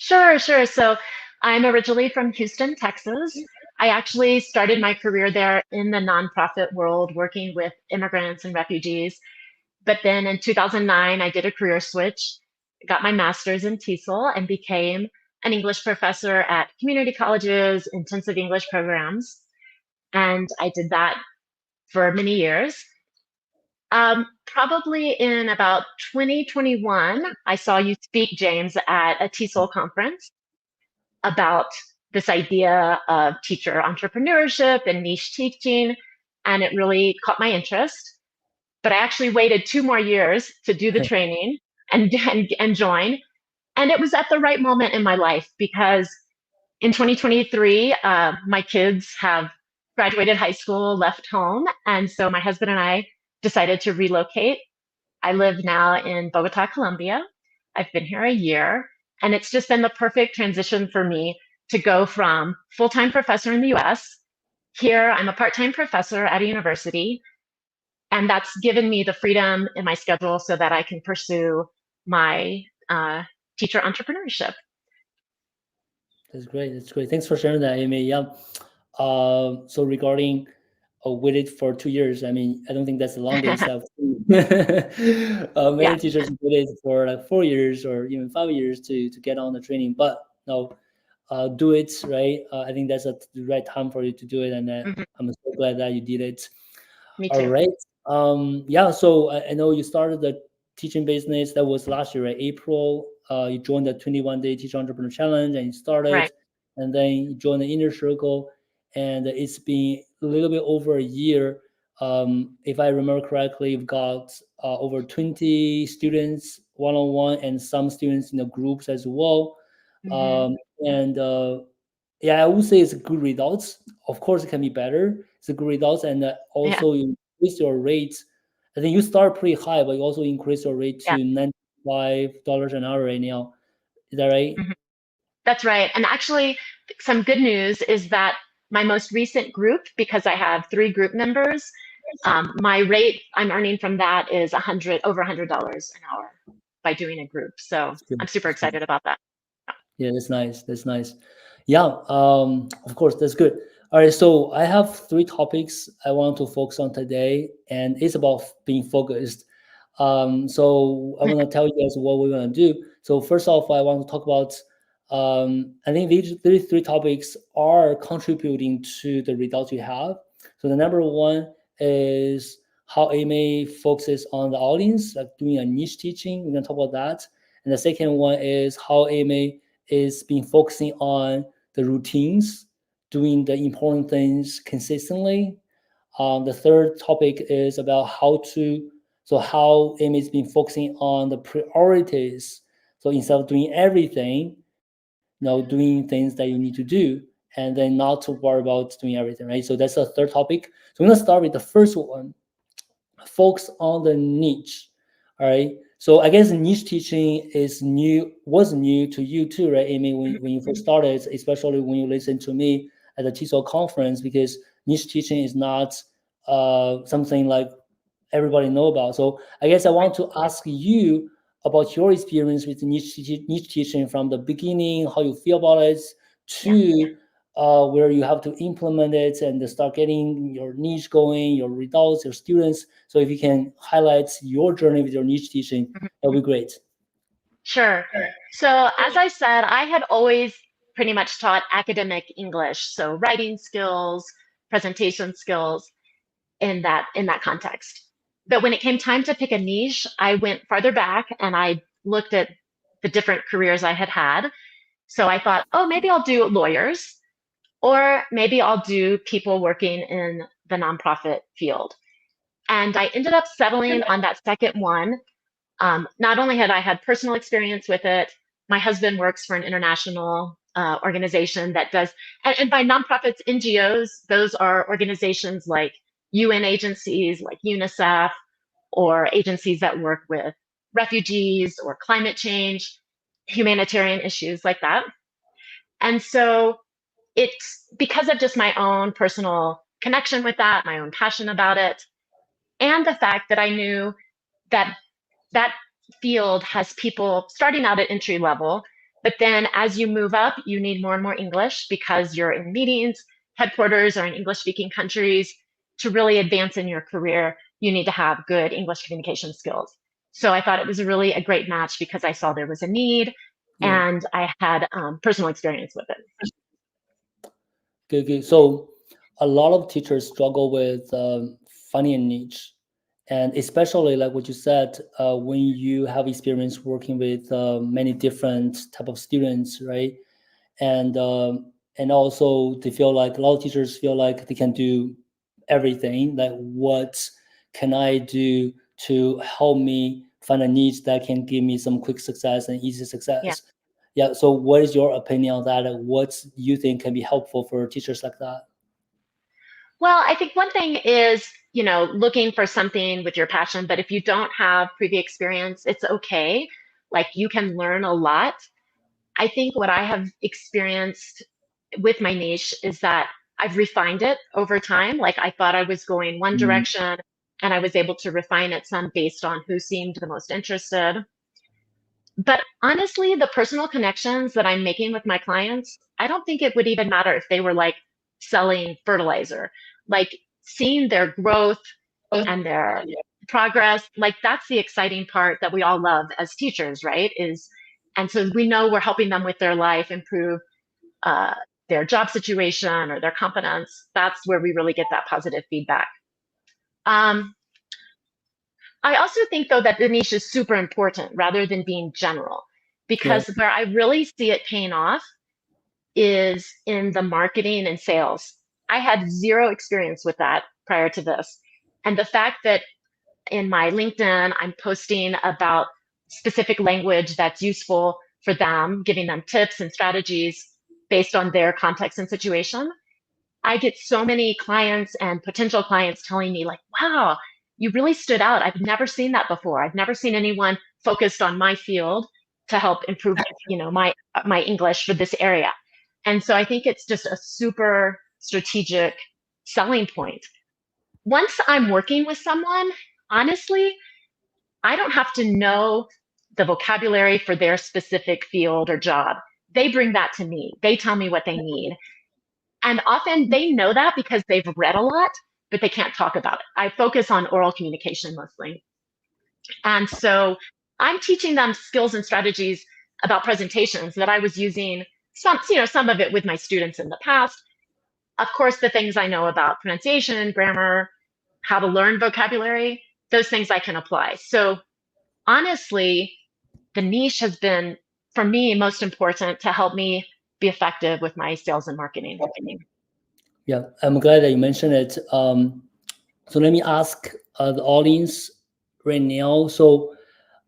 Sure, sure. So I'm originally from Houston, Texas. I actually started my career there in the nonprofit world, working with immigrants and refugees. But then in 2009, I did a career switch, got my master's in TESOL, and became an English professor at community colleges, intensive English programs. And I did that for many years. Probably in about 2021, I saw you speak, James, at a TESOL conference about this idea of teacher entrepreneurship and niche teaching, and it really caught my interest. But I actually waited 2 more years to do the training and join. And it was at the right moment in my life because in 2023, my kids have graduated high school, left home. And so my husband and I decided to relocate. I live now in Bogota, Colombia. I've been here a year, and it's just been the perfect transition for me to go from full-time professor in the US. Here, I'm a part-time professor at a university, and that's given me the freedom in my schedule so that I can pursue my teacher entrepreneurship. That's great. That's great. Thanks for sharing that, Amy. Yeah. So regarding waited for 2 years, I mean, I don't think that's the longest I've seen. Yeah, Many teachers waited for like 4 years or even 5 years to get on the training, but no, do it, right? I think that's the right time for you to do it, and mhm, I'm so glad that you did it. me All too. right. Yeah. So I know you started the teaching business. That was last year, right? April. You joined the 21-day Teacher Entrepreneur Challenge, and you started, Right. and then you joined the Inner Circle, and it's been a little bit over a year. If I remember correctly, you've got over 20 students one-on-one, and some students in the groups as well. Hmm. And Yeah, I would say it's good results. Of course, it can be better. It's a good results, and Yeah, also you increase your rates. I think you start pretty high, but you also increase your rate yeah. to $95 an hour right now. Is that right? Mhm. That's right. And actually, some good news is that my most recent group, because I have three group members, my rate I'm earning from that is over $100 an hour by doing a group. So That's good. I'm super That's good. excited about that. Yeah, that's nice. That's nice. Yeah, of course, that's good. All right, so I have three topics I want to focus on today, and it's about being focused. So I want to tell you guys what we're going to do. So first off, I want to talk about. I think these three topics are contributing to the results you have. So the number one is how AMA focuses on the audience, like doing a niche teaching. We're going to talk about that. And the second one is how AMA is been focusing on the routines, doing the important things consistently. The third topic is about how AIM has been focusing on the priorities. So instead of doing everything, doing things that you need to do, and then not to worry about doing everything, right? So that's the third topic. So I'm gonna start with the first one, focus on the niche. All right. So I guess niche teaching was new to you too, right, Amy, when you first started, especially when you listened to me at the TESOL conference, because niche teaching is not something like everybody know about. So I guess I want to ask you about your experience with niche teaching from the beginning, how you feel about it, Yeah. to where you have to implement it and start getting your niche going, your results, your students. So if you can highlight your journey with your niche teaching, Mhm. that would be great. Sure. So as I said, I had always pretty much taught academic English, so writing skills, presentation skills in that context. But when it came time to pick a niche, I went farther back and I looked at the different careers I had had. So I thought, oh, maybe I'll do lawyers, or maybe I'll do people working in the nonprofit field. And I ended up settling on that second one. Not only had I had personal experience with it, my husband works for an international organization that does, and by nonprofits, NGOs, those are organizations like UN agencies like UNICEF, or agencies that work with refugees or climate change, humanitarian issues like that. And so it's because of just my own personal connection with that, my own passion about it, and the fact that I knew that that field has people starting out at entry level But then as you move up, you need more and more English because you're in meetings, headquarters, or in English speaking countries. To really advance in your career, you need to have good English communication skills. So I thought it was really a great match because I saw there was a need Yeah. and I had personal experience with it. Good, good. So a lot of teachers struggle with finding a niche, and especially like what you said, when you have experience working with many different type of students, right? And also they feel like a lot of teachers feel like they can do everything. Like, what can I do to help me find a niche that can give me some quick success and easy Yeah. success? Yeah. So what is your opinion on that? Like, what you think can be helpful for teachers like that? Well, I think one thing is, looking for something with your passion, but if you don't have previous experience, it's okay. Like you can learn a lot. I think what I have experienced with my niche is that I've refined it over time. Like I thought I was going one Mm, direction and I was able to refine it some based on who seemed the most interested. But honestly, the personal connections that I'm making with my clients, I don't think it would even matter if they were like selling fertilizer. Like seeing their growth and their progress, like that's the exciting part that we all love as teachers, right? And so we know we're helping them with their life, improve uh, their job situation or their competence. That's where we really get that positive feedback. Um, I also think, though, that the niche is super important rather than being general, yeah. because where I really see it paying off is in the marketing and sales. I had zero experience with that prior to this. And the fact that in my LinkedIn, I'm posting about specific language that's useful for them, giving them tips and strategies based on their context and situation. I get so many clients and potential clients telling me like, wow, you really stood out. I've never seen that before. I've never seen anyone focused on my field to help improve, my English for this area. And so I think it's just a super strategic selling point. Once I'm working with someone, honestly, I don't have to know the vocabulary for their specific field or job. They bring that to me. They tell me what they need. And often they know that because they've read a lot, but they can't talk about it. I focus on oral communication mostly. And so I'm teaching them skills and strategies about presentations that I was using some of it with my students in the past. Of course, the things I know about pronunciation, grammar, how to learn vocabulary, those things I can apply. So honestly, the niche has been, for me, most important to help me be effective with my sales and marketing. Yeah, I'm glad that you mentioned it. So let me ask the audience right now. So,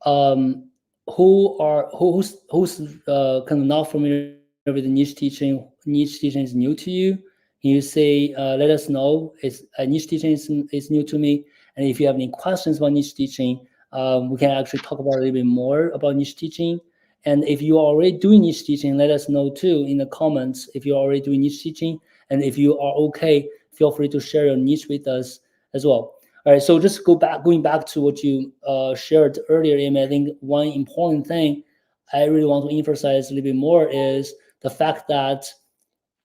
um, who's kind of not familiar with the niche teaching? Niche teaching is new to you. Can you say, let us know? It's niche teaching is new to me. And if you have any questions about niche teaching, we can actually talk about a little bit more about niche teaching. And if you are already doing niche teaching, let us know too in the comments if you're already doing niche teaching. And if you are okay, feel free to share your niche with us as well. All right, so just going back to what you shared earlier, Amy, I think one important thing I really want to emphasize a little bit more is the fact that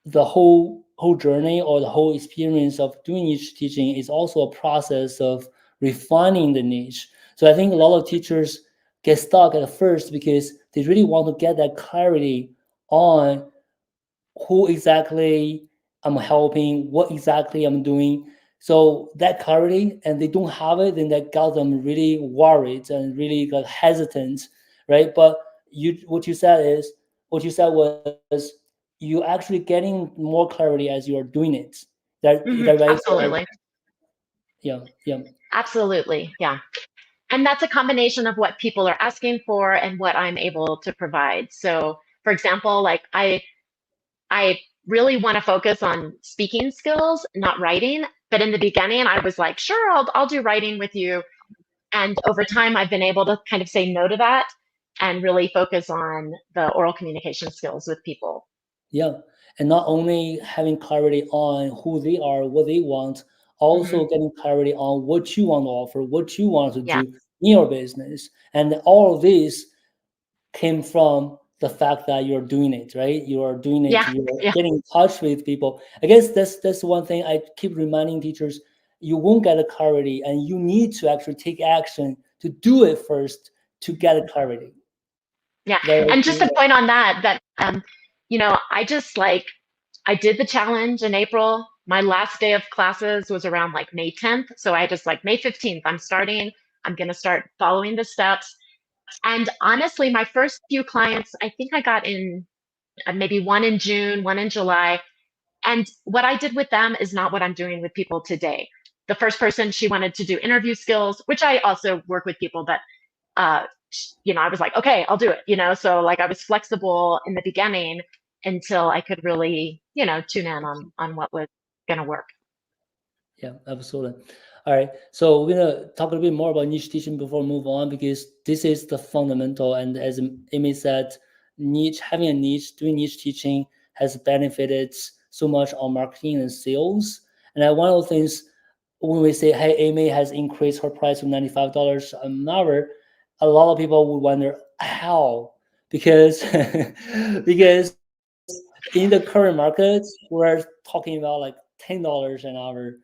the whole journey or the whole experience of doing niche teaching is also a process of refining the niche. So I think a lot of teachers get stuck at first because they really want to get that clarity on who exactly I'm helping, what exactly I'm doing. So that clarity, and they don't have it, then that got them really worried and really got hesitant, right? But what you said was you actually getting more clarity as you are doing it. Is that right? So like, Absolutely. yeah, yeah, Absolutely. Yeah. And that's a combination of what people are asking for and what I'm able to provide. So, for example, like I really want to focus on speaking skills, not writing. But in the beginning, I was like, sure, I'll do writing with you. And over time, I've been able to kind of say no to that and really focus on the oral communication skills with people. yeah. And not only having clarity on who they are, what they want, Hmm. also getting clarity on what you want to offer, what you want to Yeah. do in your business. And all of this came from the fact that you're doing it, right? You are doing it, Yeah. you're Yeah. getting in touch with people. I guess that's one thing I keep reminding teachers. You won't get a clarity, and you need to actually take action to do it first to get a clarity. Yeah. And just a That, point on that, I just like, I did the challenge in April. My last day of classes was around like May 10th. So I just like May 15th, I'm starting. I'm going to start following the steps. And honestly, my first few clients, I think I got in maybe one in June, one in July. And what I did with them is not what I'm doing with people today. The first person, she wanted to do interview skills, which I also work with people, but uh, I was like, okay, I'll do it, so like I was flexible in the beginning until I could really, tune in on what was going to work. yeah, absolutely. All right, so we're gonna talk a little bit more about niche teaching before we move on, because this is the fundamental. And as Amy said, niche having a niche, doing niche teaching has benefited so much on marketing and sales. And one of the things when we say, "Hey, Amy has increased her price to $95 an hour," a lot of people would wonder how, because because in the current market, we're talking about like $10 an hour,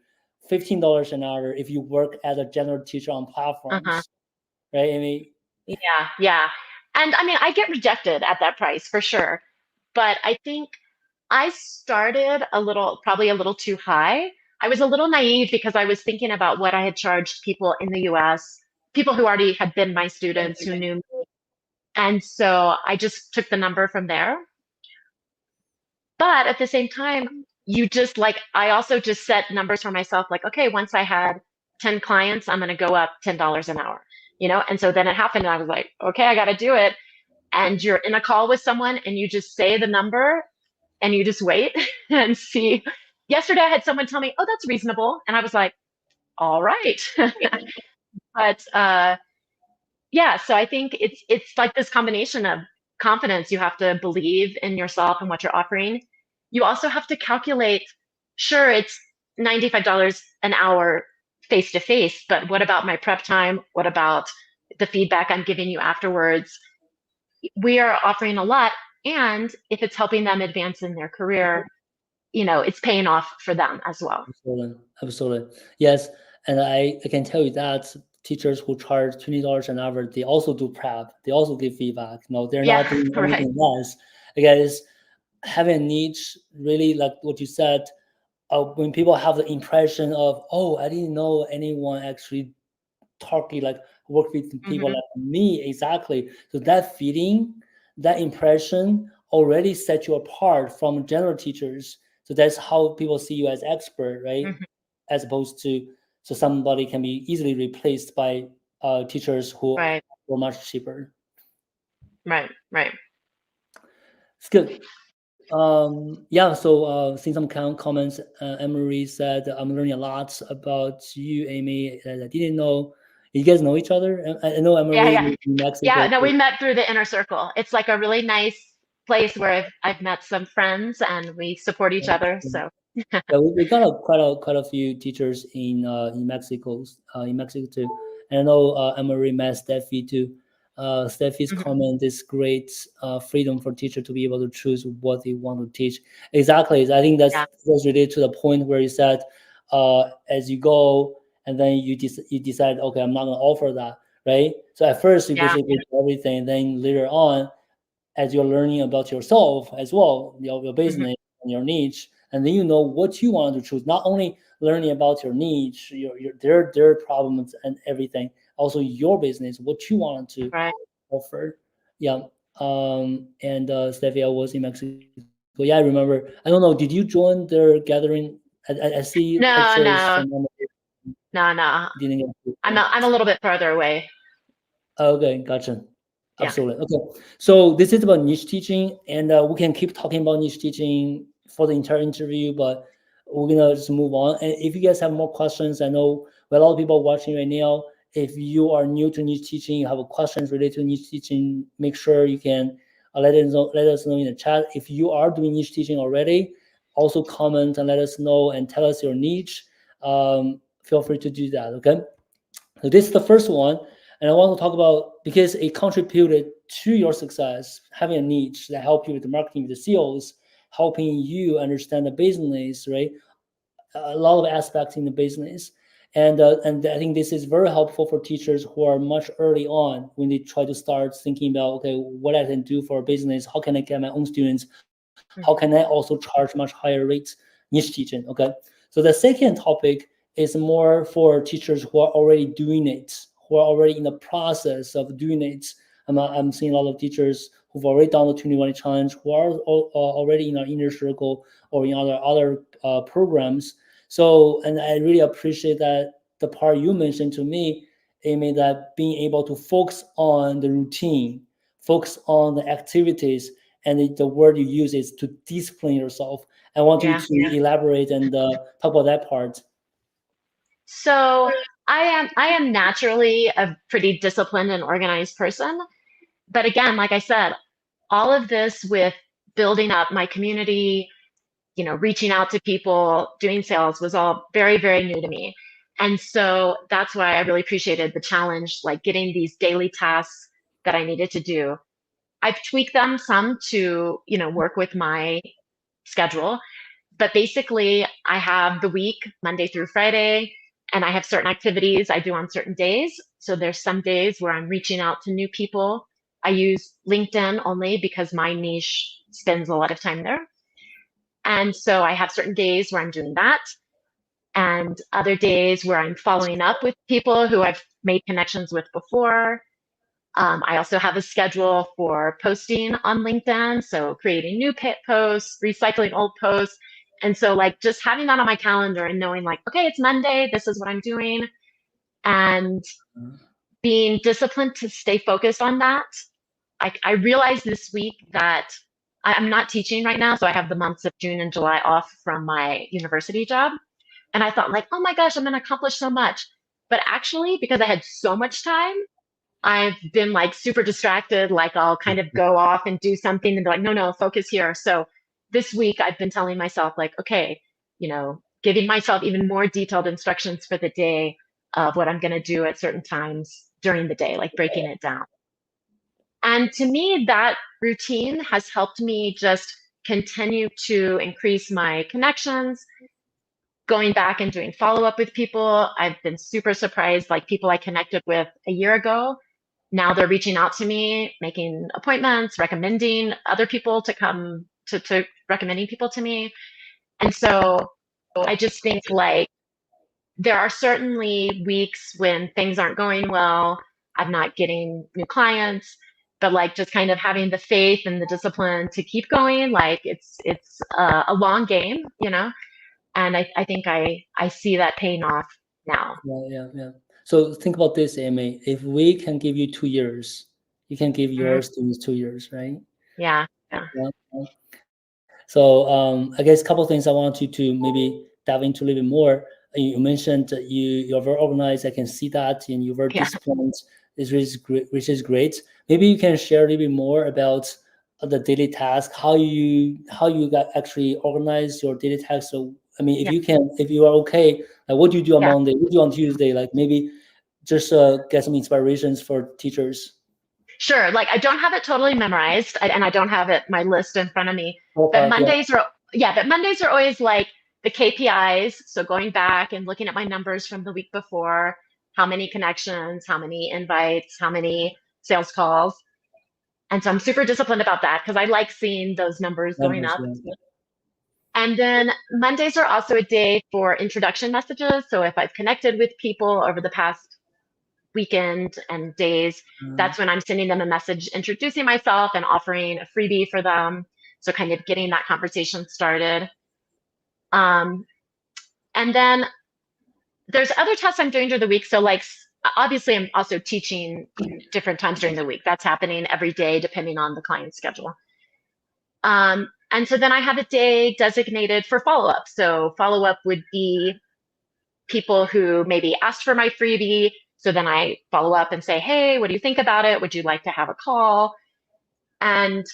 $15 an hour if you work as a general teacher on Uh-huh. platforms, right? I mean, Yeah, yeah. And I mean, I get rejected at that price for sure. But I think I started probably a little too high. I was a little naive because I was thinking about what I had charged people in the US, people who already had been my students who knew me. And so I just took the number from there. But at the same time, I also just set numbers for myself like, okay, once I had 10 clients, I'm going to go up $10 an hour, And so then it happened and I was like, okay, I got to do it. And you're in a call with someone and you just say the number and you just wait and see. Yesterday, I had someone tell me, oh, that's reasonable. And I was like, all right. But yeah, so I think it's like this combination of confidence. You have to believe in yourself and what you're offering. You also have to calculate, sure, it's $95 an hour face to face, but what about my prep time? What about the feedback I'm giving you afterwards? We are offering a lot. And if it's helping them advance in their career, it's paying off for them as well. absolutely, absolutely, yes. And I can tell you that teachers who charge $20 an hour, they also do prep, they also give feedback. No, they're Yeah, not doing right. anything less. Because having a niche, really, like what you said, when people have the impression of, oh, I didn't know anyone actually talking like work with people Hmm. like me, exactly. So that feeling, that impression already set you apart from general teachers. So that's how people see you as expert, right? Hmm. As opposed to, so somebody can be easily replaced by teachers who Right, were much cheaper. right, right. It's good. Yeah, so seeing some comments, Emery said, I'm learning a lot about you, Amy, that I didn't know. You guys know each other? I know Yeah, Emery yeah. in Yeah, Mexico. no, we met through the inner circle. It's like a really nice place where I've met some friends and we support each other. So, Yeah, we got quite a few teachers in Mexico too. And I know Emery met Steffi too. Steffi's mhm, comment is great freedom for teacher to be able to choose what they want to teach. Exactly. I think yeah. that's related to the point where you said as you go and then you decide, okay, I'm not going to offer that, right? So at first you Yeah. basically do everything, then later on as you're learning about yourself as well, your Hmm. business and your niche, and then you know what you want to choose. Not only learning about your niche, their problems and everything, also your business, what you want to Right. offer. Yeah. And Steffi, I was in Mexico. Yeah, I remember. I don't know. Did you join their gathering? I see No, pictures from no, no, no. didn't get to. I'm a little bit further away. Okay, gotcha. Yeah. Absolutely. Okay. So this is about niche teaching, and we can keep talking about niche teaching for the entire interview, but we're gonna just move on. And if you guys have more questions, I know a lot of people watching right now. If you are new to niche teaching, you have questions related to niche teaching, make sure you can let us know in the chat. If you are doing niche teaching already, also comment and let us know and tell us your niche. Feel free to do that. Okay. So this is the first one, and I want to talk about because it contributed to your success, having a niche that help you with the marketing, with the sales, helping you understand the business, right? A lot of aspects in the business. And I think this is very helpful for teachers who are much early on when they try to start thinking about, okay, what I can do for a business, how can I get my own students, how can I also charge much higher rates, niche teaching, okay? So the second topic is more for teachers who are already doing it, who are already in the process of doing it. I'm seeing a lot of teachers who've already done the 21 challenge, who are already in our inner circle or in other programs. So, and I really appreciate that the part you mentioned to me, Amy, that being able to focus on the routine, focus on the activities, and the word you use is to discipline yourself. I want you Yeah. to elaborate and talk about that part. So I am naturally a pretty disciplined and organized person. But again, like I said, all of this with building up my community, reaching out to people, doing sales was all very, very new to me. And so that's why I really appreciated the challenge, like getting these daily tasks that I needed to do. I've tweaked them some to, work with my schedule. But basically, I have the week, Monday through Friday, and I have certain activities I do on certain days. So there's some days where I'm reaching out to new people. I use LinkedIn only because my niche spends a lot of time there. And so I have certain days where I'm doing that, and other days where I'm following up with people who I've made connections with before. I also have a schedule for posting on LinkedIn, so creating new posts, recycling old posts. And so, like, just having that on my calendar and knowing, like, okay, it's Monday, this is what I'm doing, and being disciplined to stay focused on that. I realized this week that I'm not teaching right now, so I have the months of June and July off from my university job. And I thought, like, oh my gosh, I'm going to accomplish so much. But actually, because I had so much time, I've been like super distracted. Like I'll kind of go off and do something and be like, no, no, focus here. So this week I've been telling myself, like, okay, giving myself even more detailed instructions for the day of what I'm going to do at certain times during the day, like breaking it down. And to me, that routine has helped me just continue to increase my connections, going back and doing follow up with people. I've been super surprised, like people I connected with a year ago. Now they're reaching out to me, making appointments, recommending other people to come to recommending people to me. And so I just think like there are certainly weeks when things aren't going well. I'm not getting new clients, but like just kind of having the faith and the discipline to keep going. Like it's a long game, and I think I see that paying off now. Yeah. So think about this, Amy. If we can give you 2 years, you can give Mm, your students 2 years, right? yeah, yeah, Yeah. So I guess a couple of things I want you to maybe dive into a little bit more. You mentioned that you're very organized. I can see that, and you're very yeah, disciplined. Which is great. Maybe you can share a little bit more about the daily task, how you got actually organize your daily tasks. So I mean, yeah, if you are okay, like what do you do on yeah. Monday? What do you do on Tuesday? Like maybe just get some inspirations for teachers. Sure. Like I don't have it totally memorized, and I don't have it my list in front of me. But Okay, yeah. Mondays are always like the KPIs. So going back and looking at my numbers from the week before, how many connections, how many invites, how many sales calls. And so I'm super disciplined about that because I like seeing those numbers going Numbers, up. yeah. And then Mondays are also a day for introduction messages. So if I've connected with people over the past weekend and days, Uh, that's when I'm sending them a message introducing myself and offering a freebie for them. So kind of getting that conversation started. Um, and then there's other tasks I'm doing during the week. So like obviously I'm also teaching different times during the week. That's happening every day depending on the client's schedule. And so then I have a day designated for follow up. So follow up would be people who maybe asked for my freebie. So then I follow up and say, hey, what do you think about it? Would you like to have a call? And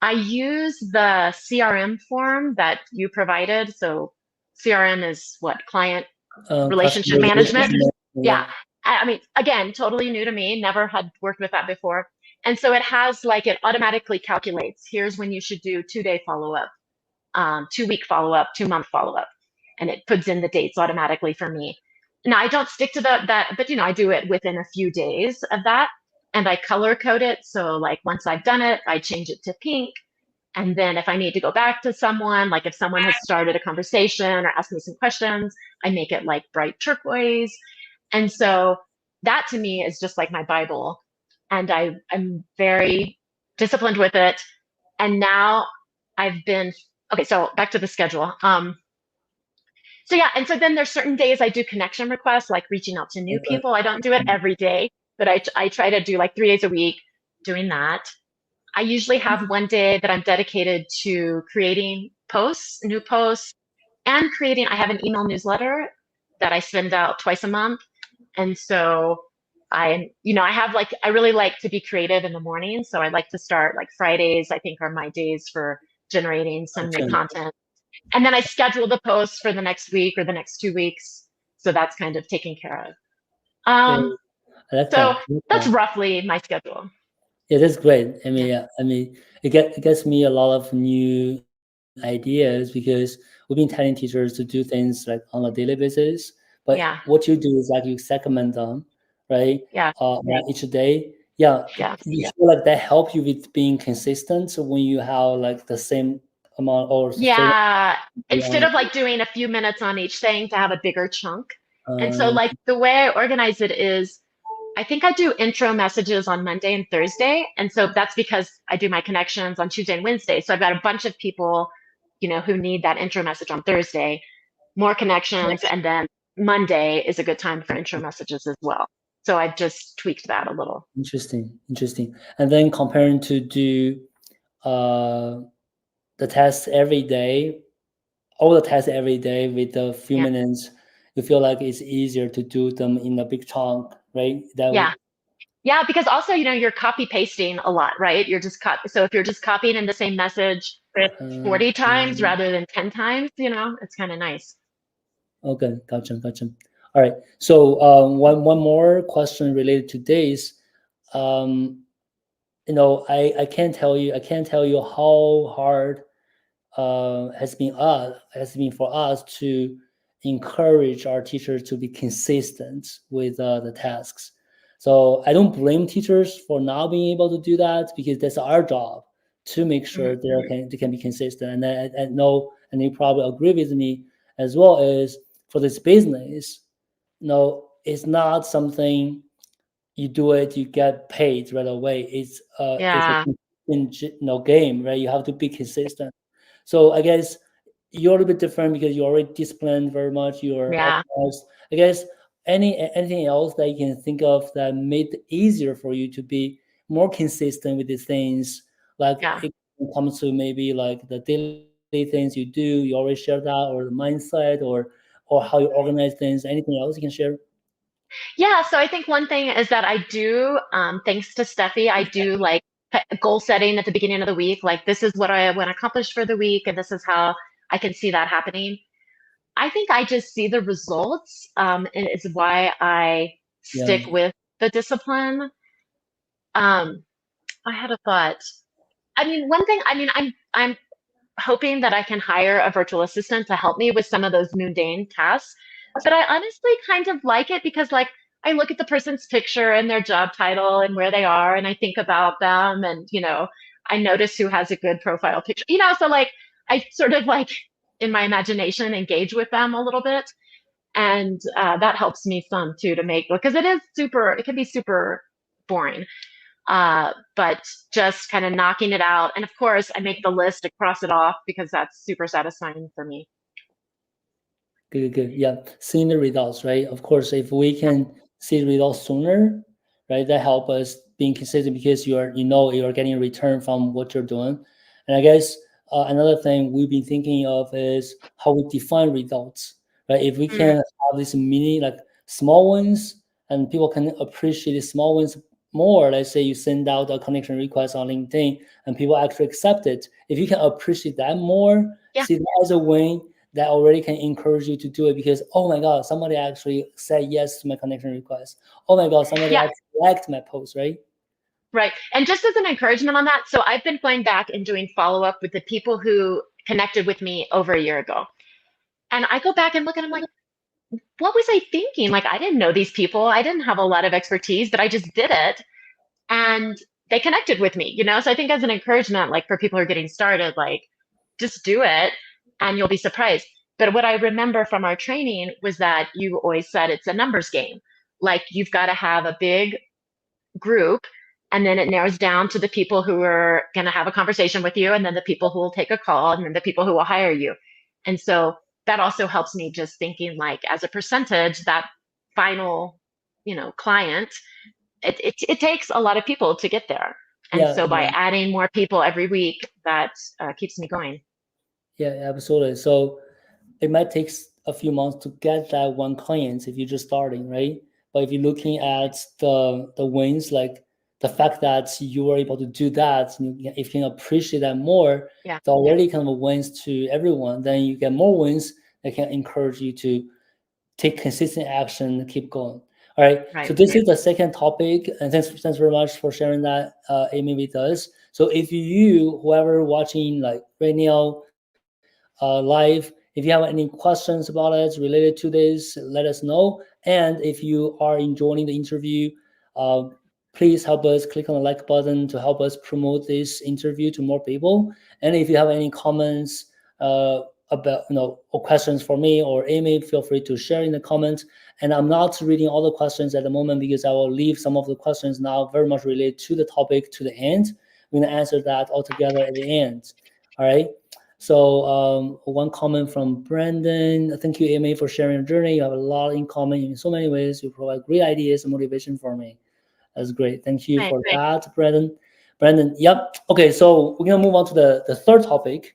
I use the CRM form that you provided. So CRM is what? Client relationship customer management. relationship, Yeah. yeah. I mean, again, totally new to me, never had worked with that before. And so it has like, it automatically calculates, here's when you should do 2-day follow-up, 2-week follow-up, 2-month follow-up. And it puts in the dates automatically for me. Now I don't stick to that, but I do it within a few days of that. And I color code it. So like once I've done it, I change it to pink. And then if I need to go back to someone, like if someone has started a conversation or asked me some questions, I make it like bright turquoise. And so that to me is just like my Bible. And I'm very disciplined with it. And now I've been, okay, so back to the schedule. So yeah, and so then there's certain days I do connection requests, like reaching out to new Okay. people. I don't do it every day, but I try to do like 3 days a week doing that. I usually have one day that I'm dedicated to creating posts, new posts, and creating. I have an email newsletter that I send out twice a month. And so I have like, I really like to be creative in the morning. So I like to start like Fridays, I think are my days for generating some new Gotcha. content. And then I schedule the posts for the next week or the next 2 weeks. So that's kind of taken care of. Okay. Um, I like so that. I like that's that. roughly my schedule. Yeah, that's great. I mean, Yeah. yeah, I mean, it gets me a lot of new ideas because we've been telling teachers to do things like on a daily basis, but Yeah. what you do is like you segment them, right? Yeah. Each day. Yeah, Yeah. you feel like that help you with being consistent. So when you have like the same amount or same, Yeah. Instead on, of like doing a few minutes on each thing to have a bigger chunk. And so uh, like the way I organize it is I think I do intro messages on Monday and Thursday. And so that's because I do my connections on Tuesday and Wednesday. So I've got a bunch of people, who need that intro message on Thursday, more connections. And then Monday is a good time for intro messages as well. So I've just tweaked that a little. interesting. And then comparing to do uh the tests every day, all the tests every day with a few Yeah. minutes, you feel like it's easier to do them in a big chunk, right? That Yeah. way. Yeah. Because also, you're copy pasting a lot, right? You're just so if you're just copying in the same message Uh, 40 times rather than 10 times, it's kind of nice. okay, gotcha. All right. So one more question related to this. Um, I can't tell you how hard has been for us to encourage our teachers to be consistent with the tasks. So I don't blame teachers for not being able to do that because that's our job to make sure Mhm. they can be consistent. And I know, and you probably agree with me as well, as for this business, it's not something you do it, you get paid right away. It's a Yeah. game, right? You have to be consistent. So I guess you're a little bit different because you're already disciplined very much. You're Yeah. organized. I guess anything else that you can think of that made it easier for you to be more consistent with these things, like Yeah. it comes to maybe like the daily things you do, you already share that, or the mindset, or how you organize things. Anything else you can share? Yeah, so I think one thing is that I do, thanks to Steffi, I do like goal setting at the beginning of the week. Like, this is what I want to accomplish for the week, and this is how I can see that happening. I think I just see the results, and it's why I Yeah, stick with the discipline. Um, I had a thought. I mean, one thing, I'm hoping that I can hire a virtual assistant to help me with some of those mundane tasks. But I honestly kind of like it because, like, I look at the person's picture and their job title and where they are, and I think about them, and I notice who has a good profile picture. So like I sort of like in my imagination engage with them a little bit, and that helps me some too to make because it can be super boring. But just kind of knocking it out. And of course, I make the list to cross it off because that's super satisfying for me. good. Yeah, seeing the results, right? Of course, if we Yeah. can see the results sooner, right, that help us being consistent because you're getting a return from what you're doing. And I guess another thing we've been thinking of is how we define results, right? If we Mm, can have these mini like small wins, and people can appreciate the small wins more. Let's say you send out a connection request on LinkedIn and people actually accept it. If you can appreciate that more, yeah. see that as a win, that already can encourage you to do it because, oh my god, somebody actually said yes to my connection request. Oh my god, somebody Yeah. actually liked my post, right? Right. And just as an encouragement on that, so I've been going back and doing follow up with the people who connected with me over a year ago. And I go back and look and I'm like, what was I thinking? Like, I didn't know these people. I didn't have a lot of expertise, but I just did it. And they connected with me, you know? So I think as an encouragement, like for people who are getting started, like just do it and you'll be surprised. But what I remember from our training was that you always said it's a numbers game. Like you've got to have a big group and then it narrows down to the people who are going to have a conversation with you and then the people who will take a call and then the people who will hire you. And so that also helps me just thinking like as a percentage that final, client, it takes a lot of people to get there. And Yeah, so by yeah, adding more people every week, that keeps me going. yeah, absolutely. So it might take a few months to get that one client if you're just starting, right? But if you're looking at the wins, like the fact that you were able to do that, if you can appreciate that more, Yeah, it's already kind of a wins to everyone. Then you get more wins that can encourage you to take consistent action, keep going. All right. So right. this is the second topic, and thanks very much for sharing that, Amy, with us. So if you, whoever watching like right now, live, if you have any questions about it related to this, let us know. And if you are enjoying the interview, uh, please help us click on the like button to help us promote this interview to more people. And if you have any comments, about or questions for me or Amy, feel free to share in the comments. And I'm not reading all the questions at the moment because I will leave some of the questions now very much related to the topic to the end. We're going to answer that all together at the end. All right. So one comment from Brandon. Thank you, Amy, for sharing your journey. You have a lot in common in so many ways. You provide great ideas and motivation for me. That's great. Thank you Right. for that, Brandon. Brandon, yep. Okay, so we're gonna move on to the third topic.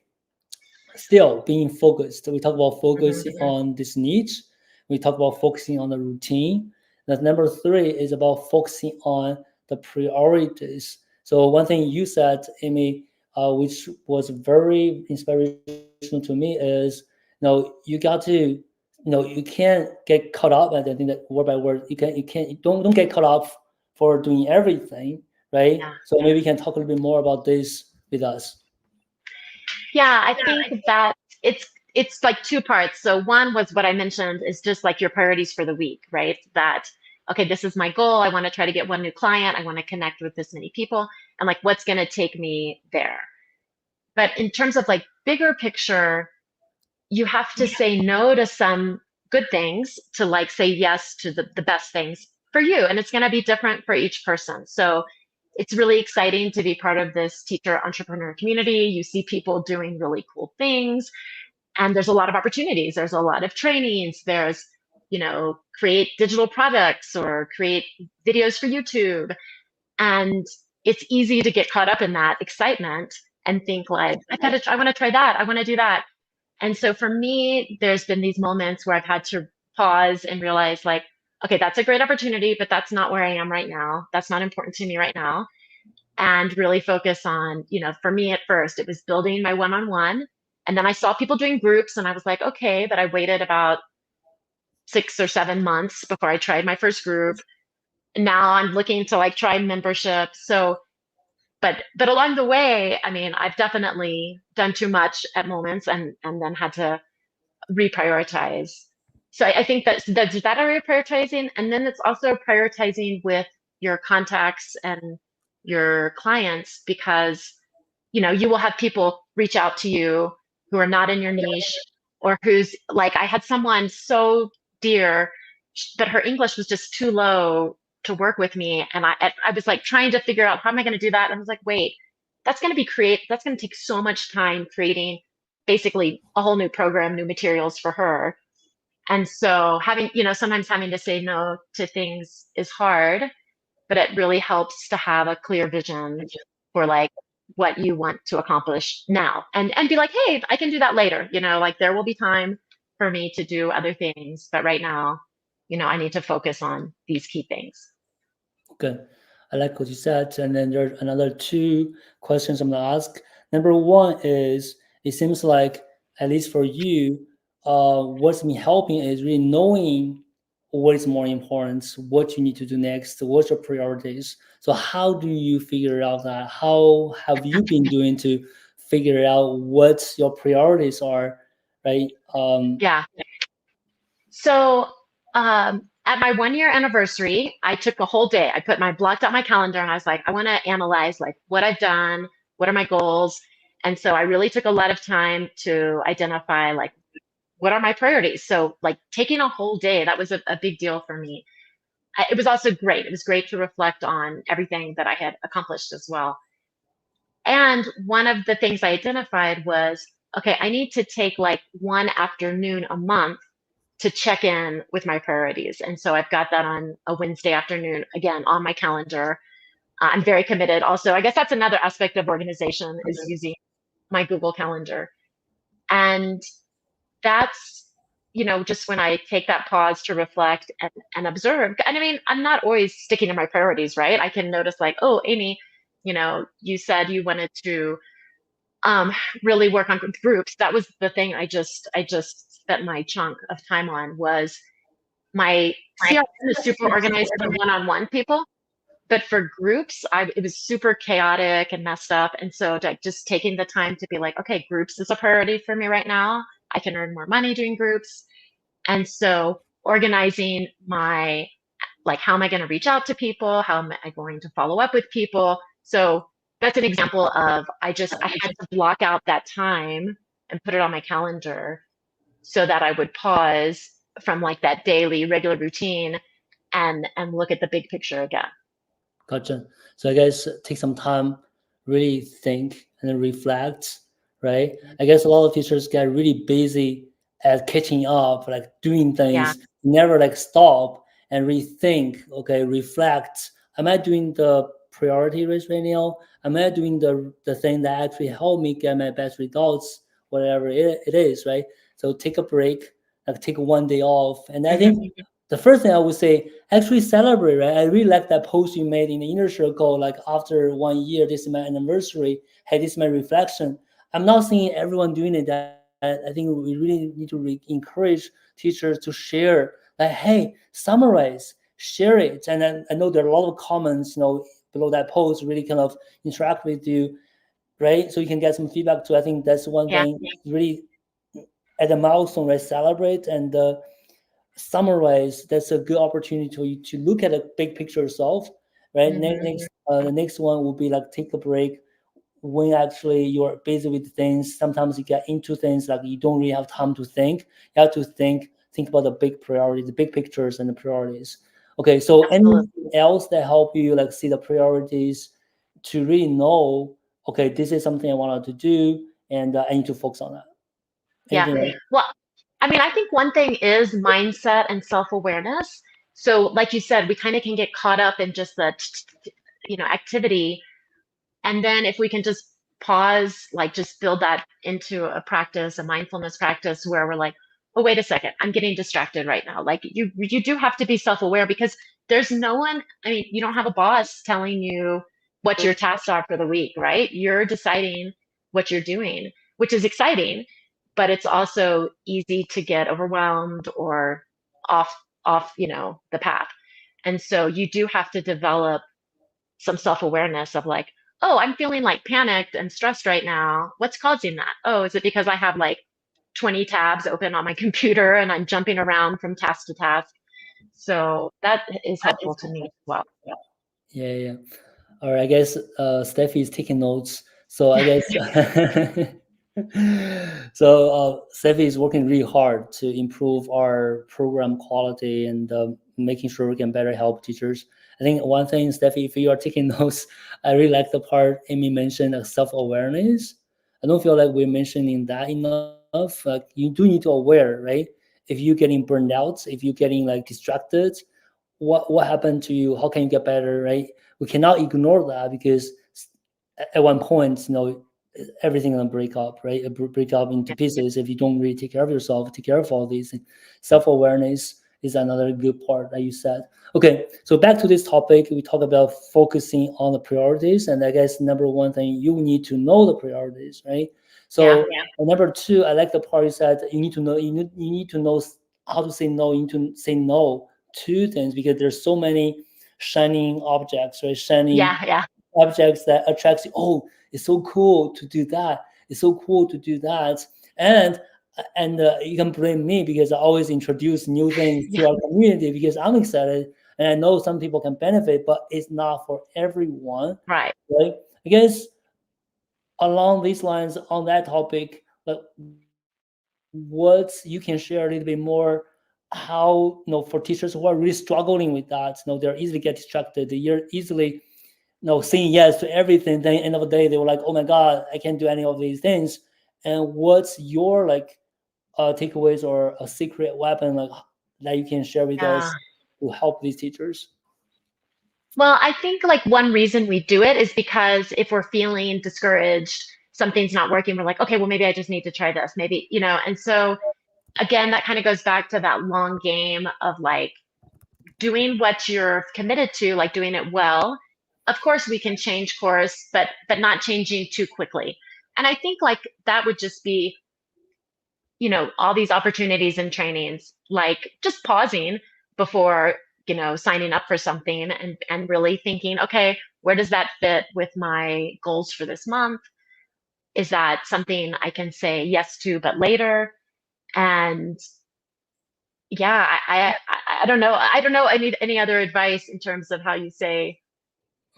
Still being focused. We talk about Hmm. focusing on this niche. We talk about focusing on the routine. That number three is about focusing on the priorities. So one thing you said, Amy, which was very inspirational to me, is you got to you can't get caught up. And I think that word by word, you don't get caught up for doing everything, right? Yeah. So maybe you can talk a little bit more about this with us. Yeah, I think that it's like two parts. So one was what I mentioned is just like your priorities for the week, right? That okay, this is my goal. I want to try to get one new client. I want to connect with this many people and like what's going to take me there. But in terms of like bigger picture, you have to say no to some good things to like say yes to the best things for you. And it's going to be different for each person. So it's really exciting to be part of this teacher entrepreneur community. You see people doing really cool things, and there's a lot of opportunities. There's a lot of trainings. There's, create digital products or create videos for YouTube. And it's easy to get caught up in that excitement and think like, I want to try that. I want to do that. And so for me, there's been these moments where I've had to pause and realize, like, okay, that's a great opportunity, but that's not where I am right now. That's not important to me right now. And really focus on, for me at first, it was building my one on one. And then I saw people doing groups and I was like, okay, but I waited about 6 or 7 months before I tried my first group. And now I'm looking to like try membership. So, but along the way, I mean, I've definitely done too much at moments and then had to reprioritize. So I think that's that area of prioritizing, and then it's also prioritizing with your contacts and your clients because you will have people reach out to you who are not in your niche or who's like I had someone so dear, but her English was just too low to work with me, and I was like trying to figure out how am I going to do that, and I was like, wait, that's going to take so much time creating basically a whole new program, new materials for her. And so having, sometimes having to say no to things is hard, but it really helps to have a clear vision for like what you want to accomplish now and be like, hey, I can do that later. Like there will be time for me to do other things, but right now, I need to focus on these key things. Okay. I like what you said. And then there's another two questions I'm gonna ask. Number one is it seems like, at least for you, what's been helping is really knowing what is more important, what you need to do next, what's your priorities. So how do you figure out that? How have you been doing to figure out what your priorities are, right? Yeah. So at my 1 year anniversary, I took a whole day. I blocked out my calendar and I was like, I want to analyze like what I've done, what are my goals. And so I really took a lot of time to identify like what are my priorities. So like taking a whole day, that was a big deal for me. It was also great. It was great to reflect on everything that I had accomplished as well. And one of the things I identified was, okay, I need to take like one afternoon a month to check in with my priorities. And so I've got that on a Wednesday afternoon, again, on my calendar. I'm very committed. Also, I guess that's another aspect of organization is using my Google Calendar. And that's, just when I take that pause to reflect and observe. And I mean, I'm not always sticking to my priorities, right? I can notice like, oh, Amy, you said you wanted to um, really work on groups. That was the thing I just spent my chunk of time on was my CRM is super organized for one-on-one people, but for groups, it was super chaotic and messed up. And so like just taking the time to be like, okay, groups is a priority for me right now. I can earn more money doing groups. And so organizing my, like, how am I going to reach out to people? How am I going to follow up with people? So that's an example of I had to block out that time and put it on my calendar so that I would pause from like that daily regular routine and look at the big picture again. Gotcha. So I guess take some time, really think and then reflect, right? I guess a lot of teachers get really busy at catching up, like doing Yeah. things, never like stop and rethink, okay, reflect. Am I doing the priority list right now? Am I doing the thing that actually help me get my best results, whatever it is, right? So take a break, like take one day off. And I think the first thing I would say, actually celebrate, right? I really like that post you made in the inner circle, like after 1 year, this is my anniversary. Hey, this is my reflection. I'm not seeing everyone doing it. I think we really need to encourage teachers to share, like, hey, summarize, share it. And then I know there are a lot of comments, below that post, really kind of interact with you, right? So you can get some feedback too. I think that's one Yeah. thing, really at a milestone, right? Celebrate and summarize. That's a good opportunity to look at the big picture yourself, right? Hmm. The next one will be like take a break when actually you're busy with things. Sometimes you get into things like you don't really have time to think. You have to think about the big priorities, the big pictures and the priorities. Okay, so Absolutely. anything else that help you like see the priorities to really know, okay, this is something I wanted to do and I need to focus on that. Yeah. Anything else? Well, I mean, I think one thing is mindset and self-awareness. So, like you said, we kind of can get caught up in just the, activity. And then if we can just pause, like just build that into a practice, a mindfulness practice where we're like, oh, wait a second, I'm getting distracted right now. Like you do have to be self-aware because there's no one, I mean, you don't have a boss telling you what your tasks are for the week, right? You're deciding what you're doing, which is exciting, but it's also easy to get overwhelmed or off off the path. And so you do have to develop some self-awareness of like, oh, I'm feeling like panicked and stressed right now. What's causing that? Oh, is it because I have like 20 tabs open on my computer and I'm jumping around from task to task? So that is helpful to me as well. Yeah, yeah. All right, I guess Steffi is taking notes. So I guess so Steffi is working really hard to improve our program quality and making sure we can better help teachers. I think one thing, Steffi, if you are taking notes, I really like the part Amy mentioned, self-awareness. I don't feel like we're mentioning that enough. Like you do need to aware, right? If you're getting burned out, if you're getting like distracted, what happened to you? How can you get better, right? We cannot ignore that because at one point, everything gonna break up, right? Break up into pieces if you don't really take care of yourself, take care of all these things. Self-awareness is another good part that you said. Okay, so back to this topic, we talk about focusing on the priorities, and I guess number one thing, you need to know the priorities, right? Yeah. So number two, I like the part you said you need to know how to say no. You need to say no two things because there's so many shining objects, right? Shining Yeah, yeah, objects that attracts you. Oh, it's so cool to do that. It's so cool to do that. And you can blame me because I always introduce new things yeah, to our community because I'm excited and I know some people can benefit, but it's not for everyone, right. right? I guess along these lines, on that topic, like what you can share a little bit more how, for teachers who are really struggling with that, they're easily get distracted, they're easily saying yes to everything, then end of the day they were like, oh my god, I can't do any of these things. And what's your like takeaways or a secret weapon like that you can share with Yeah. us to help these teachers? Well, I think like one reason we do it is because if we're feeling discouraged, something's not working, we're like, okay, well, maybe I just need to try this. Maybe, and so again, that kind of goes back to that long game of like doing what you're committed to, like doing it well. Of course, we can change course, but not changing too quickly. And I think like that would just be, all these opportunities and trainings, like just pausing before, signing up for something and really thinking, okay, where does that fit with my goals for this month? Is that something I can say yes to, but later? And yeah, I don't know. I don't know any other advice in terms of how you say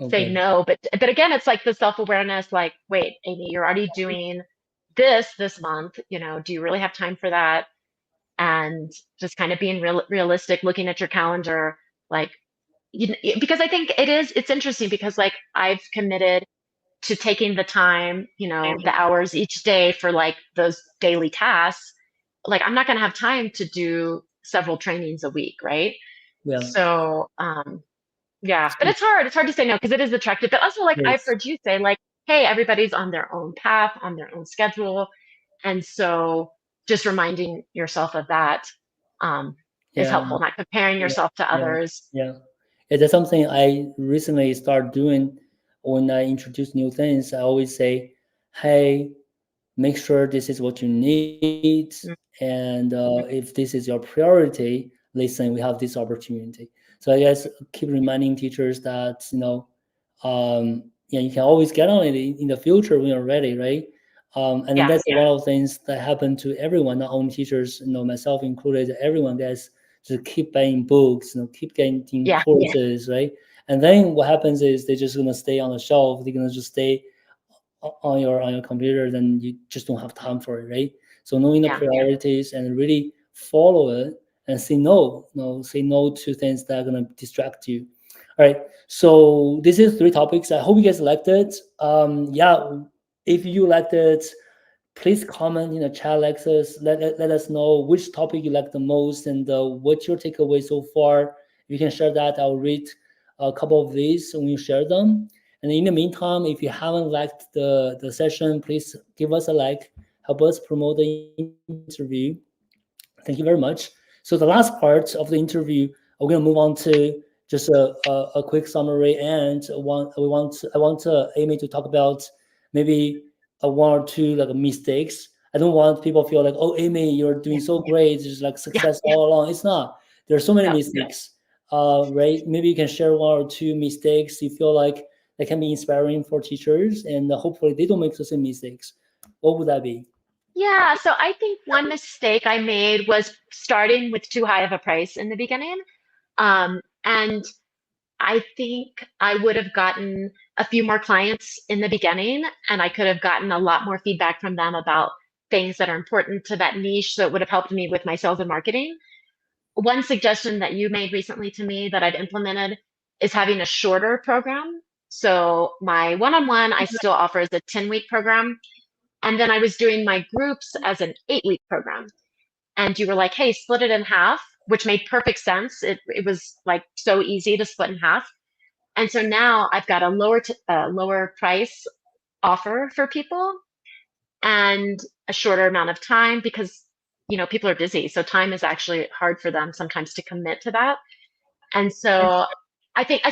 Okay. no. But again, it's like the self-awareness, like, wait, Amy, you're already doing this month, do you really have time for that? And just kind of being realistic, looking at your calendar, like, because I think it's interesting because like I've committed to taking the time, the hours each day for like those daily tasks. Like I'm not going to have time to do several trainings a week, right? Yeah. So, yeah, but it's hard. It's hard to say no because it is attractive. But also, like I've Yes. heard you say, like, hey, everybody's on their own path, on their own schedule, and so just reminding yourself of that is Yeah. helpful. Not comparing Yeah. yourself to Yeah. others. Yeah. Yeah, that's something I recently started doing when I introduce new things. I always say, hey, make sure this is what you need. Mm, And if this is your priority, listen, we have this opportunity. So I guess keep reminding teachers that, you can always get on it in the future when you're ready, right? And then yeah, that's one of the things that happen to everyone, not only teachers, myself included, everyone gets to keep buying books, keep getting yeah, courses, right? And then what happens is they're just gonna stay on the shelf. They're gonna just stay on your computer, then you just don't have time for it, right? So knowing the yeah. priorities and really follow it and say no, say no to things that are gonna distract you. All right. So this is three topics. I hope you guys liked it. Yeah, if you liked it, please comment in the chat, Lexus. Let us know which topic you like the most and what's your takeaway so far. You can share that. I'll read a couple of these when you share them. And in the meantime, if you haven't liked the session, please give us a like. Help us promote the interview. Thank you very much. So the last part of the interview, we're gonna move on to just a quick summary, and I want Amy to talk about maybe a one or two like mistakes. I don't want people to feel like, oh, Amy, you're doing so great, it's just like Yeah, success all along. It's not. There are so many no. mistakes. Right? Maybe you can share one or two mistakes you feel like that can be inspiring for teachers, and hopefully they don't make the same mistakes. What would that be? Yeah, so I think one mistake I made was starting with too high of a price in the beginning. And I think I would have gotten a few more clients in the beginning, and I could have gotten a lot more feedback from them about things that are important to that niche. So it would have helped me with my sales and marketing. One suggestion that you made recently to me that I've implemented is having a shorter program. So my one-on-one, I still offer as a 10-week program. And then I was doing my groups as an 8-week program. And you were like, hey, split it in half, which made perfect sense. It was like so easy to split in half. And so now I've got a lower price offer for people and a shorter amount of time because people are busy. So time is actually hard for them sometimes to commit to that. And so I think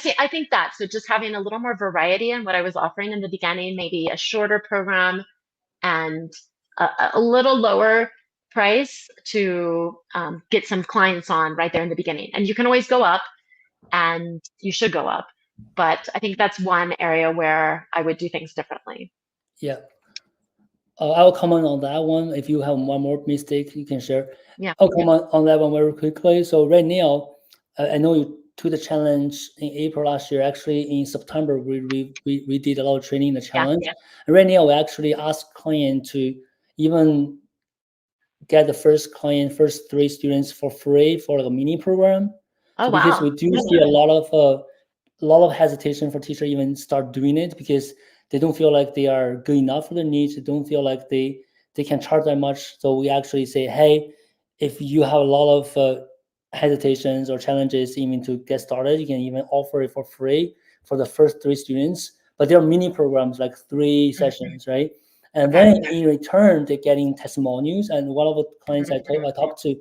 that so just having a little more variety in what I was offering in the beginning, maybe a shorter program and a little lower price to get some clients on right there in the beginning. And you can always go up, and you should go up. But I think that's one area where I would do things differently. Yeah. I'll comment on that one. If you have one more mistake, you can share. Yeah. I'll comment on that one very quickly. So right now, I know you took the challenge in April last year. Actually, in September, we did a lot of training in the Yeah. challenge. And right now, we actually ask client to even get the first 3 students for free for like a mini program. Oh, So because wow. we do see a lot of hesitation for teacher even start doing it because they don't feel like they are good enough for their needs. They don't feel like they can charge that much. So we actually say, hey, if you have a lot of hesitations or challenges even to get started, you can even offer it for free for the first 3 students. But there are mini programs like 3 sessions, right? And Okay. then in return, they're getting testimonials. And one of the clients I talked to,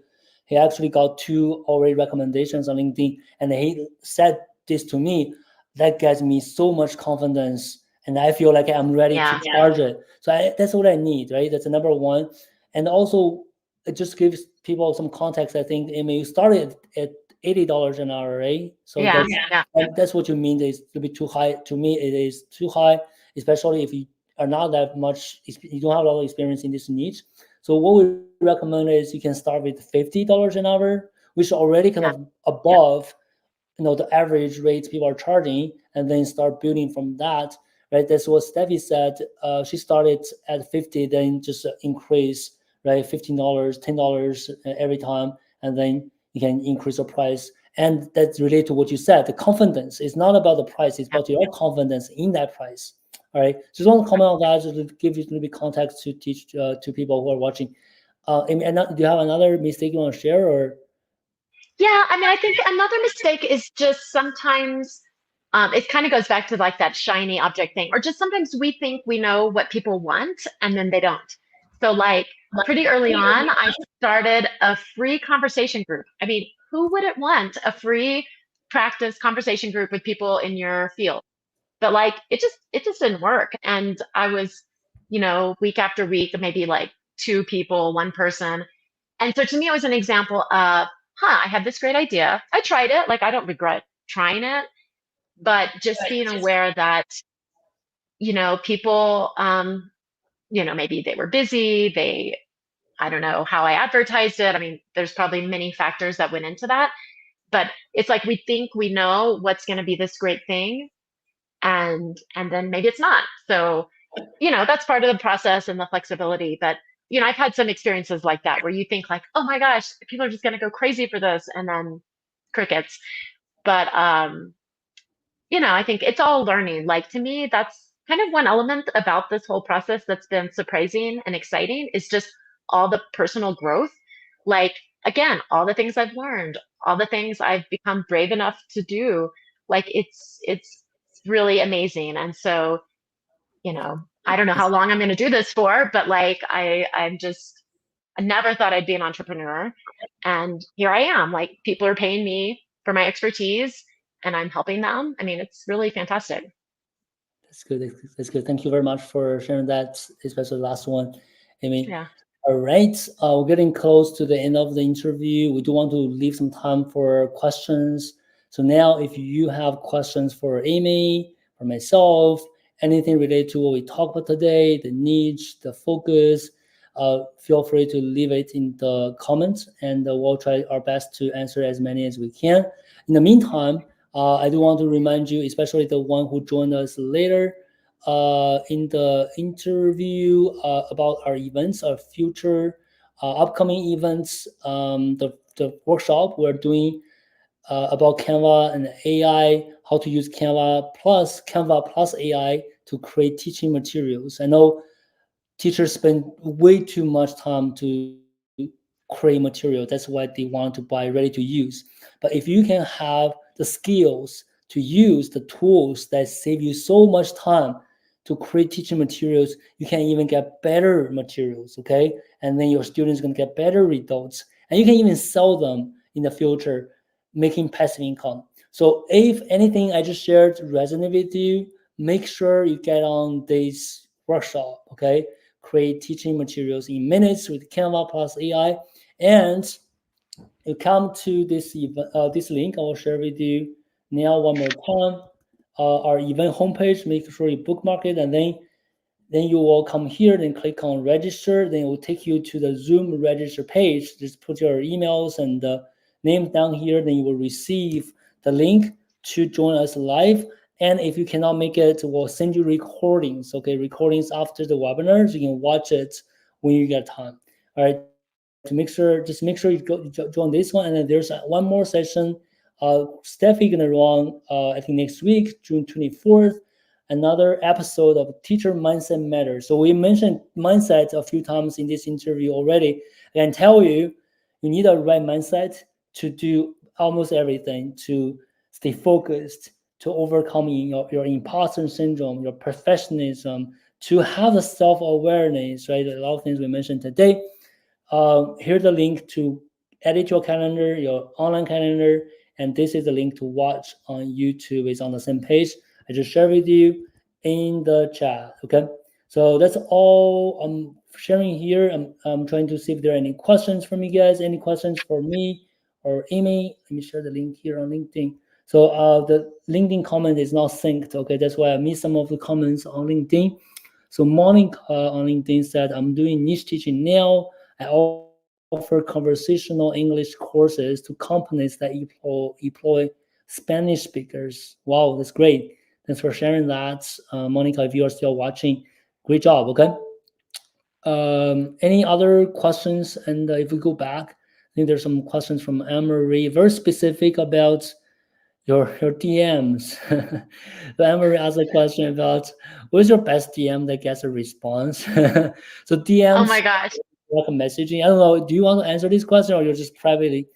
he actually got 2 already recommendations on LinkedIn, and he said this to me. That gives me so much confidence, and I feel like I'm ready to charge it. So that's what I need, right? That's the number one. And also, it just gives people some context. I think, Amy, you started at $80 an hour, right? So Yeah. that's what you mean is a little bit too high. To me, it is too high, especially if you are not that much, you don't have a lot of experience in this niche. So what we recommend is you can start with $50 an hour, which is already kind of above the average rates people are charging, and then start building from that, right? That's what Steffi said. She started at 50, then just increase, right? $15, $10 every time, and then you can increase the price. And that's related to what you said. The confidence is not about the price; it's about your confidence in that price. All right. Just want to comment on that, just to give you a little bit context to teach to people who are watching. Do you have another mistake you want to share, or? Yeah, I mean, I think another mistake is just sometimes it kind of goes back to like that shiny object thing, or just sometimes we think we know what people want and then they don't. So, like, pretty early on, I started a free conversation group. I mean, who wouldn't want a free practice conversation group with people in your field? But like, it just didn't work. And I was, week after week, maybe like 2 people, 1 person. And so to me, it was an example of, I had this great idea. I tried it. Like, I don't regret trying it, but just being aware that, people, maybe they were busy. I don't know how I advertised it. I mean, there's probably many factors that went into that, but it's like we think we know what's going to be this great thing, and then maybe it's not. So, that's part of the process and the flexibility. But I've had some experiences like that where you think like, oh my gosh, people are just going to go crazy for this, and then crickets. But I think it's all learning. Like, to me, that's kind of one element about this whole process that's been surprising and exciting, is just all the personal growth. Like, again, all the things I've learned, all the things I've become brave enough to do. Like, it's really amazing. And so, I don't know how long I'm going to do this for, but like, I never thought I'd be an entrepreneur. And here I am. Like, people are paying me for my expertise and I'm helping them. I mean, it's really fantastic. That's good. That's good. Thank you very much for sharing that, especially the last one. Amy. Yeah. All right. We're getting close to the end of the interview. We do want to leave some time for questions. So now, if you have questions for Amy, for myself, anything related to what we talked about today, the niche, the focus, feel free to leave it in the comments, and we'll try our best to answer as many as we can. In the meantime, I do want to remind you, especially the one who joined us later, in the interview about our events, our future upcoming events, the workshop we're doing about Canva and AI, how to use Canva plus AI to create teaching materials. I know teachers spend way too much time to create material. That's why they want to buy ready to use. But if you can have the skills to use the tools that save you so much time to create teaching materials, you can even get better materials, okay? And then your students going to get better results. And you can even sell them in the future, making passive income. So if anything I just shared resonated with you, make sure you get on this workshop, okay? create teaching materials in minutes with Canva plus AI. And you come to this this link I will share with you now one more time. Our event homepage. Make sure you bookmark it, and then you will come here, then click on register. Then it will take you to the Zoom register page. Just put your emails and the names down here. Then you will receive the link to join us live. And if you cannot make it, we'll send you recordings. Okay, recordings after the webinar, so you can watch it when you get time. All right. Just make sure you join this one. And then there's one more session. Steffi gonna run. I think next week, June 24th. Another episode of Teacher Mindset Matters. So we mentioned mindset a few times in this interview already. I can tell you, you need a right mindset to do almost everything, to stay focused, to overcome your imposter syndrome, your perfectionism, to have the self-awareness, right? A lot of things we mentioned today. Here's the link to edit your calendar, your online calendar, and this is the link to watch on YouTube. It's on the same page I just shared with you in the chat. Okay, so that's all I'm sharing here. I'm trying to see if there are any questions from you guys. Any questions for me or Amy? Let me share the link here on LinkedIn. So the LinkedIn comment is not synced. Okay, that's why I missed some of the comments on LinkedIn. So Monica on LinkedIn said, I'm doing niche teaching now. I offer conversational English courses to companies that employ Spanish speakers. Wow, that's great. Thanks for sharing that. Monica, if you are still watching, great job, okay? Any other questions? And if we go back, I think there's some questions from Anne-Marie, very specific about your DMs. So Anne-Marie asked a question about what's your best DM that gets a response? So Oh DMs, my gosh. like messaging. I don't know. Do you want to answer this question, or you're just privately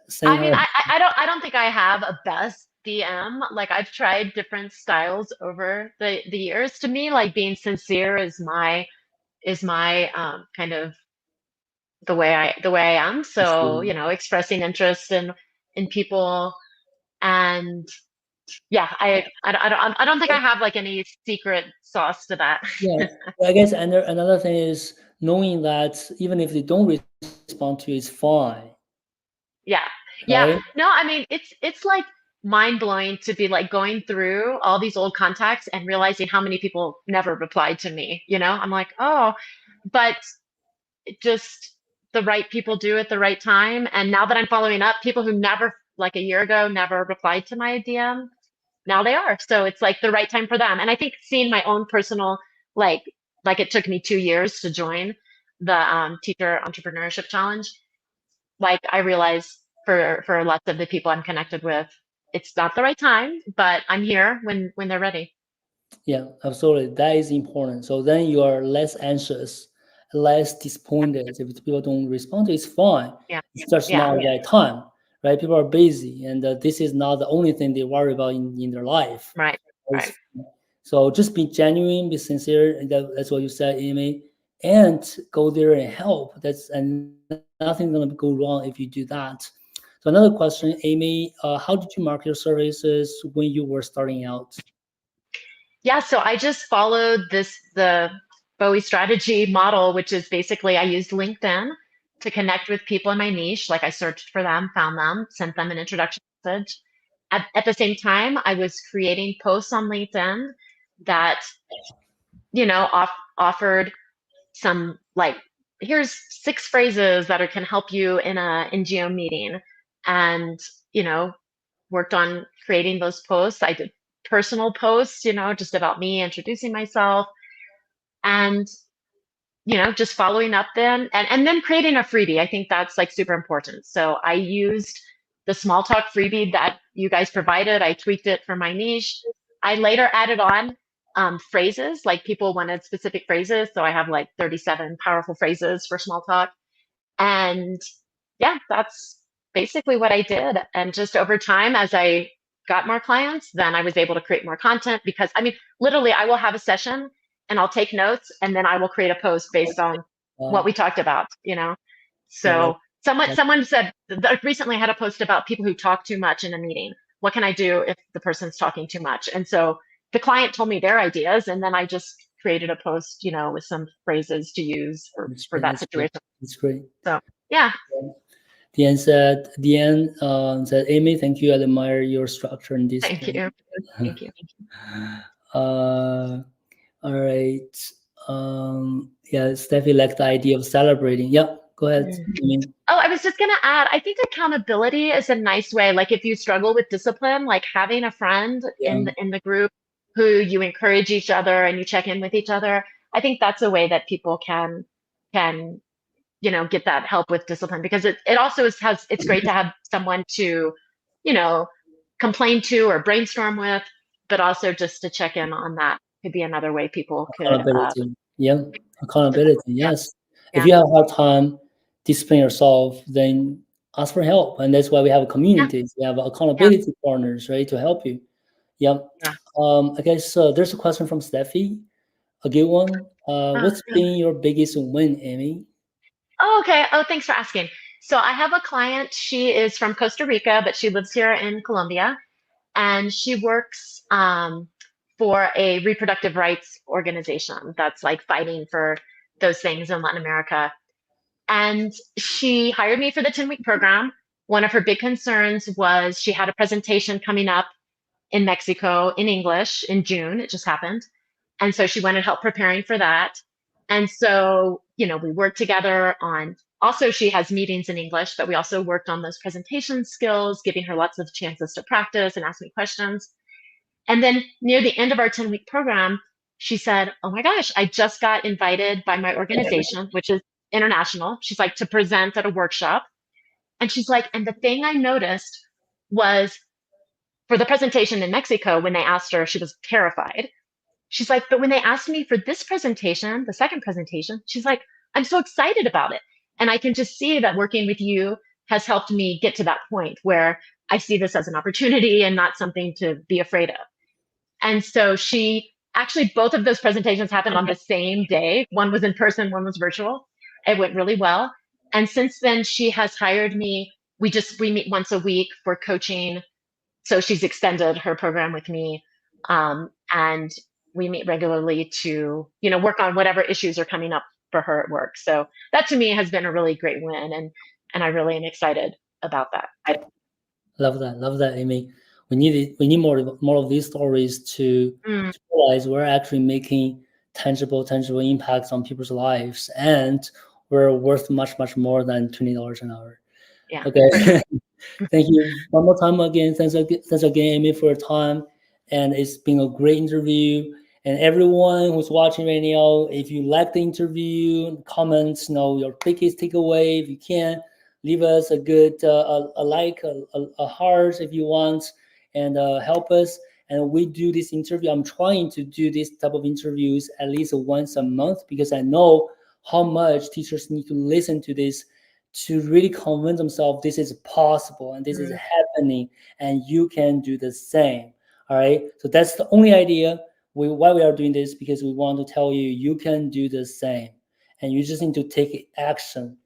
saying I mean, her? I don't think I have a best DM. Like I've tried different styles over the years. To me, like being sincere is my kind of the way I am. So, you know, expressing interest in people and yeah, I don't think I have like any secret sauce to that. Yeah, I guess another thing is knowing that even if they don't respond to you, it's fine, Yeah. right? Yeah. No, I mean, it's like mind blowing to be like going through all these old contacts and realizing how many people never replied to me, you know? I'm like, "Oh, but it just the right people do at the right time." And now that I'm following up, people who never like a year ago never replied to my DM, now they are. So it's like the right time for them. And I think seeing my own personal like it took me 2 years to join the teacher entrepreneurship challenge. Like I realize for lots of the people I'm connected with, it's not the right time, but I'm here when they're ready. Yeah, absolutely. That is important. So then you are less anxious, less disappointed. If people don't respond to it, it's fine. Yeah. It's just Yeah. not the right time, right? People are busy, and this is not the only thing they worry about in their life. Right. Right. It's, so just be genuine, be sincere, and that's what you said, Amy, and go there and help. And nothing's gonna go wrong if you do that. So another question, Amy, how did you market your services when you were starting out? Yeah, so I just followed the Bowie strategy model, which is basically I used LinkedIn to connect with people in my niche. Like I searched for them, found them, sent them an introduction message. At the same time, I was creating posts on LinkedIn that, you know, offered some like, here's 6 phrases that can help you in a NGO meeting. And, you know, worked on creating those posts. I did personal posts, you know, just about me introducing myself and, you know, just following up then and then creating a freebie. I think that's like super important. So I used the small talk freebie that you guys provided. I tweaked it for my niche. I later added on phrases, like people wanted specific phrases. So I have like 37 powerful phrases for small talk. And yeah, that's basically what I did. And just over time, as I got more clients, then I was able to create more content because I mean, literally, I will have a session and I'll take notes and then I will create a post based on what we talked about, you know? Yeah, So someone said recently I had a post about people who talk too much in a meeting. What can I do if the person's talking too much? And so the client told me their ideas and then I just created a post, with some phrases to use That's for great. that That's great. situation. That's great. So yeah, Deanne said, Amy, thank you. I admire your structure and thank discipline. you. Thank you. uh, all right. Yeah, Steffi liked the idea of celebrating. Yeah, go ahead. Mm. Amy. Oh, I was just going to add, I think accountability is a nice way. Like if you struggle with discipline, like having a friend Yeah, in the group who you encourage each other and you check in with each other, I think that's a way that people can get that help with discipline because it also it's great to have someone to, you know, complain to or brainstorm with, but also just to check in on that could be another way people could accountability. Yeah, accountability. yeah, Yes. If yeah, you have a hard time disciplining yourself, then ask for help. And that's why we have yeah, communities. We have yeah, accountability partners, right, to help you. Yeah. yeah. I guess there's a question from Steffi, a good one. What's been your biggest win, Amy? Oh, okay. Oh, thanks for asking. So I have a client. She is from Costa Rica, but she lives here in Colombia, and she works for a reproductive rights organization that's like fighting for those things in Latin America. And she hired me for the 10-week program. One of her big concerns was she had a presentation coming up in Mexico in English in June. It just happened. And so she wanted help preparing for that. And so, we worked together on also, she has meetings in English, but we also worked on those presentation skills, giving her lots of chances to practice and ask me questions. And then near the end of our 10-week program, she said, oh my gosh, I just got invited by my organization, which is international. She's like, to present at a workshop. And she's like, and the thing I noticed was for the presentation in Mexico, when they asked her, she was terrified. She's like, but when they asked me for this presentation, the second presentation, she's like, I'm so excited about it. And I can just see that working with you has helped me get to that point where I see this as an opportunity and not something to be afraid of. And so she actually, both of those presentations happened on the same day. One was in person, one was virtual. It went really well. And since then, she has hired me. We meet once a week for coaching. So she's extended her program with me. And we meet regularly to, work on whatever issues are coming up for her at work. So that to me has been a really great win. And I really am excited about that. Love that, Amy. We need more of these stories Mm, to realize we're actually making tangible impacts on people's lives, and we're worth much more than $20 an hour. yeah, for sure. Okay. Thank you one more time again. Thanks again, Amy, for your time. And it's been a great interview. And everyone who's watching right now, if you like the interview, comments, your biggest takeaway. If you can, leave us a good a like, a heart if you want, and help us. And we do this interview. I'm trying to do this type of interviews at least once a month because I know how much teachers need to listen to this to really convince themselves this is possible and this is Mm, happening and you can do the same. All right, so that's the only idea why we are doing this, because we want to tell you you can do the same and you just need to take action.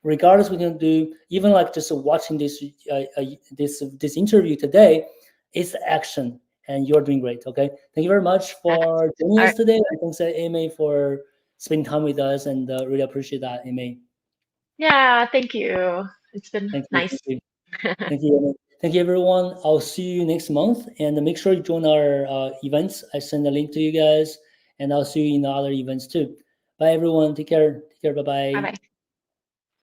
Regardless, we can do even like just watching this interview today. It's action and you're doing great. Okay, thank you very much for joining all us right. today. I can say Amy for spending time with us, and really appreciate that, Amy. Yeah, thank you. It's been Thank you. nice. Thank you. Thank you. Thank you, everyone. I'll see you next month. And make sure you join our events. I send a link to you guys. And I'll see you in the other events too. Bye, everyone. Take care. Take care. Bye Bye bye. bye.